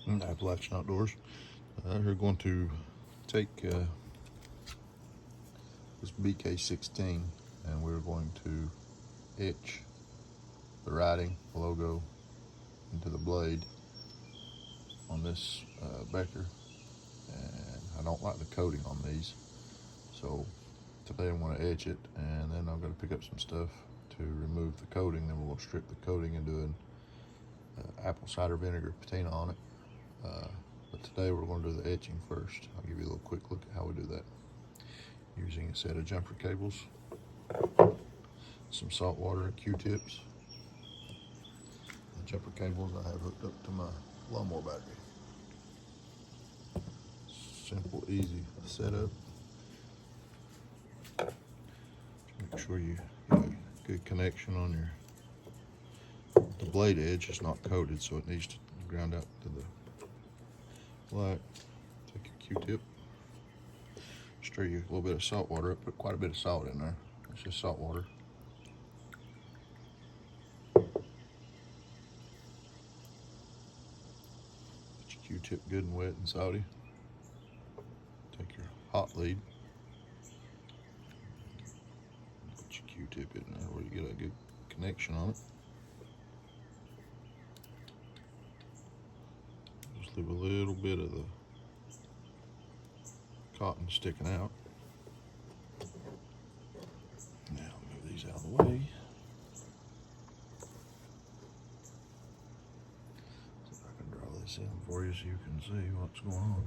Appalachian Outdoors. We're going to take this BK16 and we're going to etch the writing logo into the blade on this Becker, and I don't like the coating on these, so today I'm going to etch it, and then I'm going to pick up some stuff to remove the coating. Then we're going to strip the coating and do an apple cider vinegar patina on it. But today we're going to do the etching first. I'll give you a little quick look at how we do that. Using a set of jumper cables, some salt water and Q-tips. The jumper cables I have hooked up to my lawnmower battery. Simple, easy setup. Make sure you get a good connection on the blade edge. It's not coated, so it needs to ground out to the black. Take your Q-tip, stir you a little bit of salt water up. Put quite a bit of salt in there. It's just salt water. Get your Q-tip good and wet and salty. Take your hot lead. Put your Q-tip in there where you get a good connection on it. Just leave a little bit of the cotton sticking out. Now move these out of the way. See if I can draw this in for you so you can see what's going on.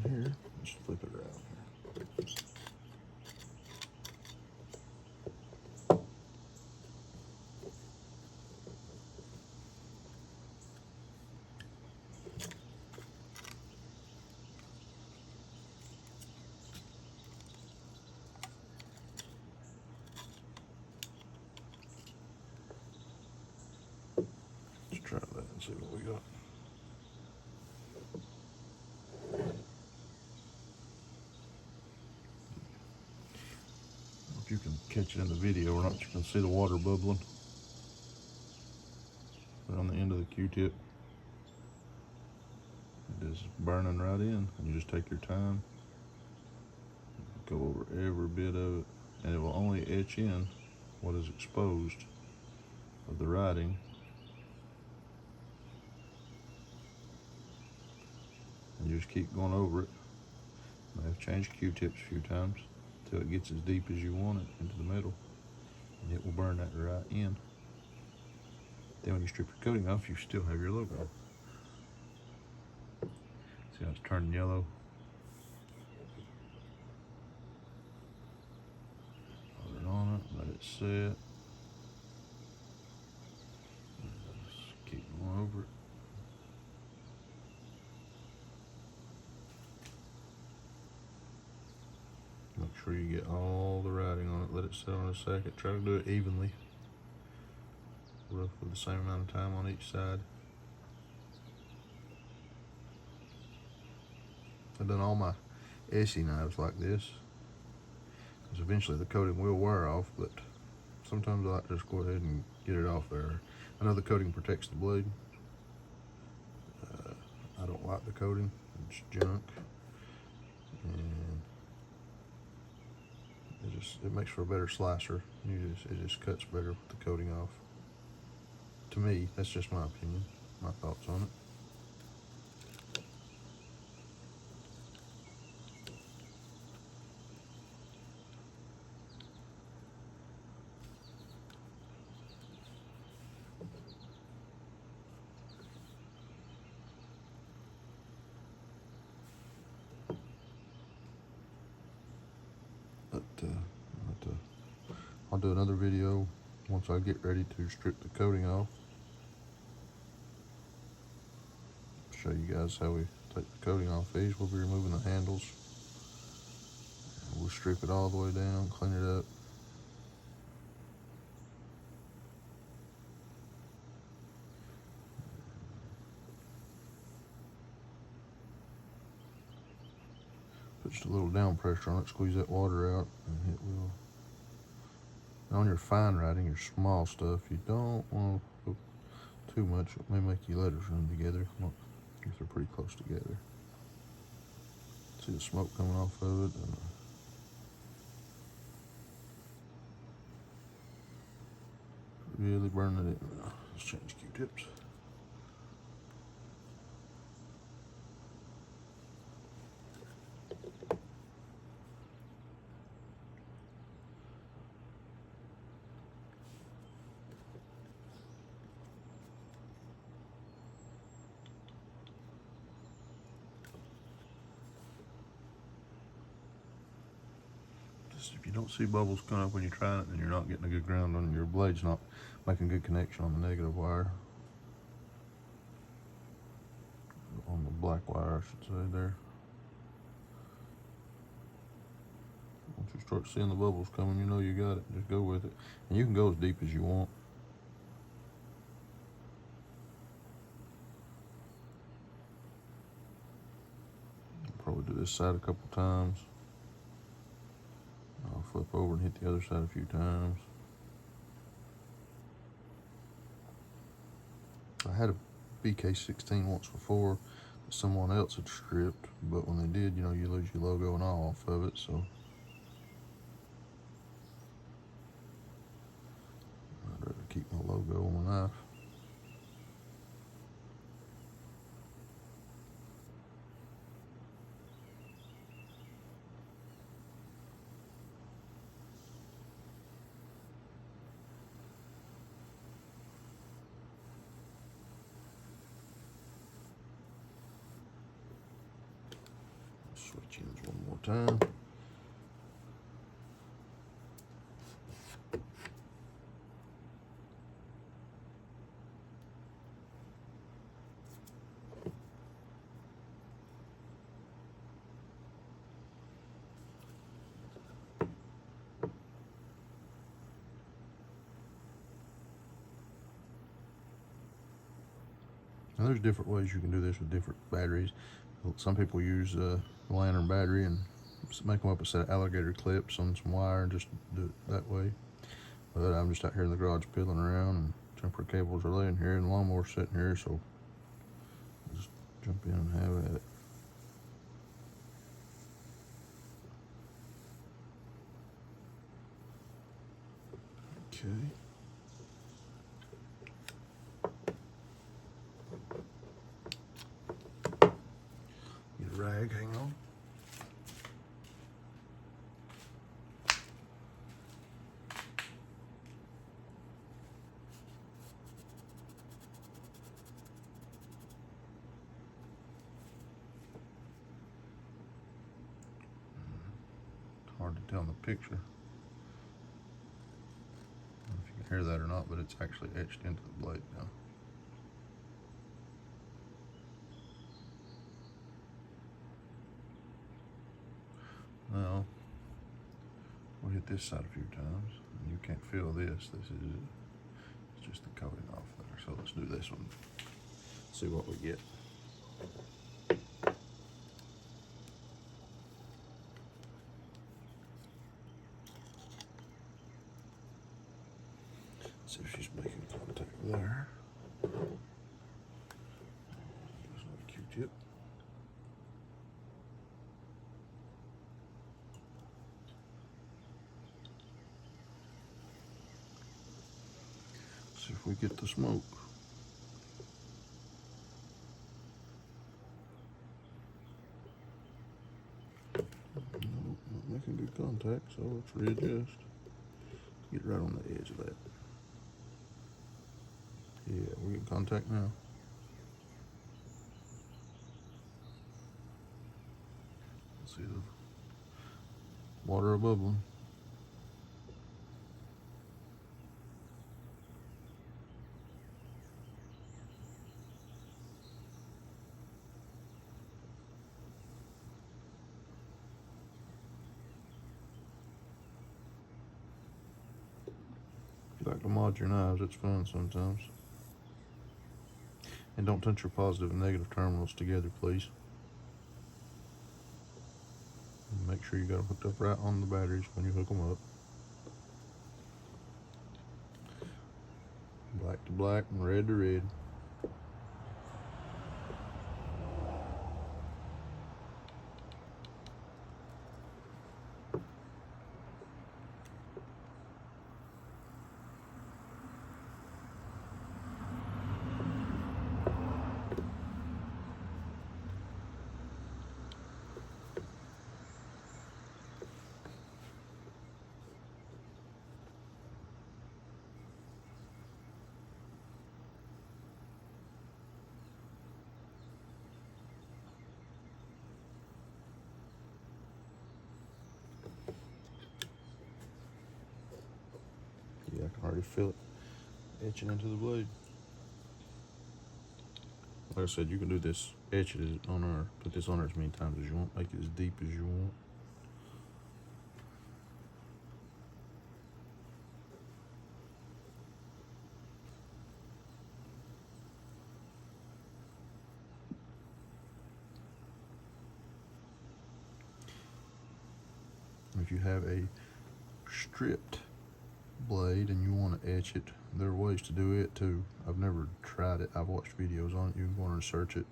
Here, just flip it around here. Let's try that and see what we got. You can catch it in the video or not. You can see the water bubbling right on the end of the Q-tip. It is burning right in, and you just take your time, go over every bit of it, and it will only etch in what is exposed of the writing. And you just keep going over it. I have changed Q-tips a few times until it gets as deep as you want it into the metal, and it will burn that right in. Then when you strip your coating off, you still have your logo. See how it's turning yellow? Put it on it, let it set. Just keep going over it. Make sure you get all the writing on it. Let it sit on a second. Try to do it evenly, roughly the same amount of time on each side. I've done all my Essie knives like this, because eventually the coating will wear off, but sometimes I like to just go ahead and get it off there. I know the coating protects the blade. I don't like the coating. It's junk. And it makes for a better slicer. It just cuts better with the coating off. To me, that's just my opinion, my thoughts on it. I'll do another video once I get ready to strip the coating off. Show you guys how we take the coating off these. We'll be removing the handles. We'll strip it all the way down, clean it up. Put just a little down pressure on it, squeeze that water out, and it will. Now on your fine writing, your small stuff, you don't want to put too much. It may make your letters run together if they're pretty close together. See the smoke coming off of it. And really burning it in now. Let's change Q-tips. If you don't see bubbles coming up when you're trying it, then you're not getting a good ground on your blade's not making a good connection on the negative wire. On the black wire, I should say, there. Once you start seeing the bubbles coming, you know you got it. Just go with it. And you can go as deep as you want. I'll probably do this side a couple times. I'll flip over and hit the other side a few times. I had a BK16 once before that someone else had stripped, but when they did, you know, you lose your logo and all off of it, so I'd rather keep my logo on my knife. Switch ends one more time. Now there's different ways you can do this with different batteries. Some people use a lantern battery and make them up a set of alligator clips on some wire and just do it that way. But I'm just out here in the garage piddling around, and jumper cables are laying here and the lawnmower's sitting here, so I'll just jump in and have at it. Okay. Get a rag, hang on. Hard to tell in the picture. I don't know if you can hear that or not, but it's actually etched into the blade now. Now, we'll hit this side a few times. And you can't feel this. It's just the coating off there. So let's do this one. See what we get. See if she's making contact there. There's another Q-tip. See if we get the smoke. Nope, not making good contact, so let's readjust. Get right on the edge of that. Yeah, we're getting contact now. See the water bubbling. If you like to mod your knives, it's fun sometimes. And don't touch your positive and negative terminals together, please. Make sure you got them hooked up right on the batteries when you hook them up. Black to black and red to red. Yeah, I can already feel it etching into the blade. Like I said, you can do this, etch it on there, put this on there as many times as you want, make it as deep as you want. If you have a stripped blade and you want to etch it, there are ways to do it too. I've never tried it. I've watched videos on it. You can go on and search it.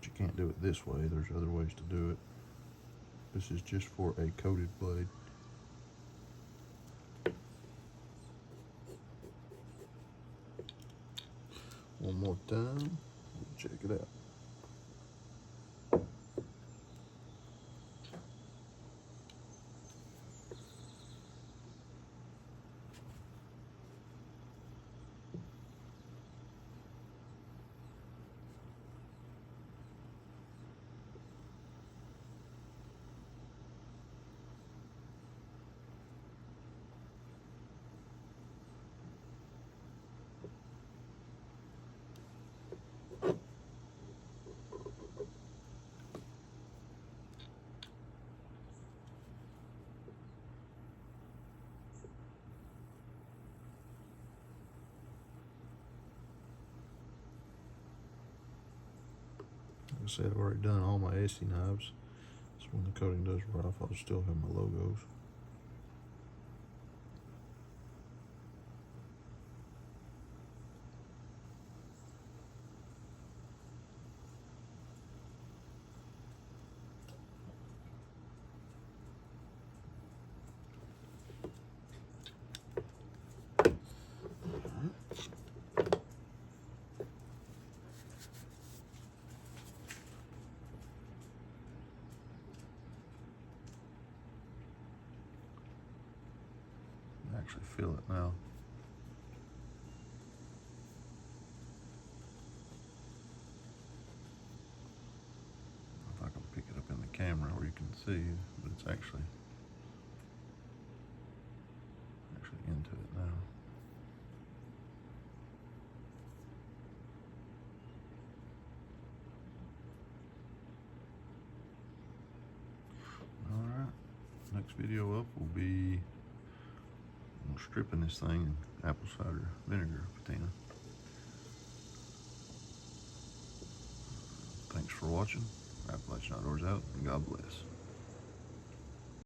But you can't do it this way. There's other ways to do it. This is just for a coated blade. One more time, check it out. Like I said, I've already done all my SE knives. So when the coating does wear off, I'll still have my logos. Actually feel it now. If I can pick it up in the camera where you can see, but it's actually into it now. All right, next video up will be stripping this thing in apple cider vinegar patina. Thanks for watching. Appalachian Outdoors out, and God bless.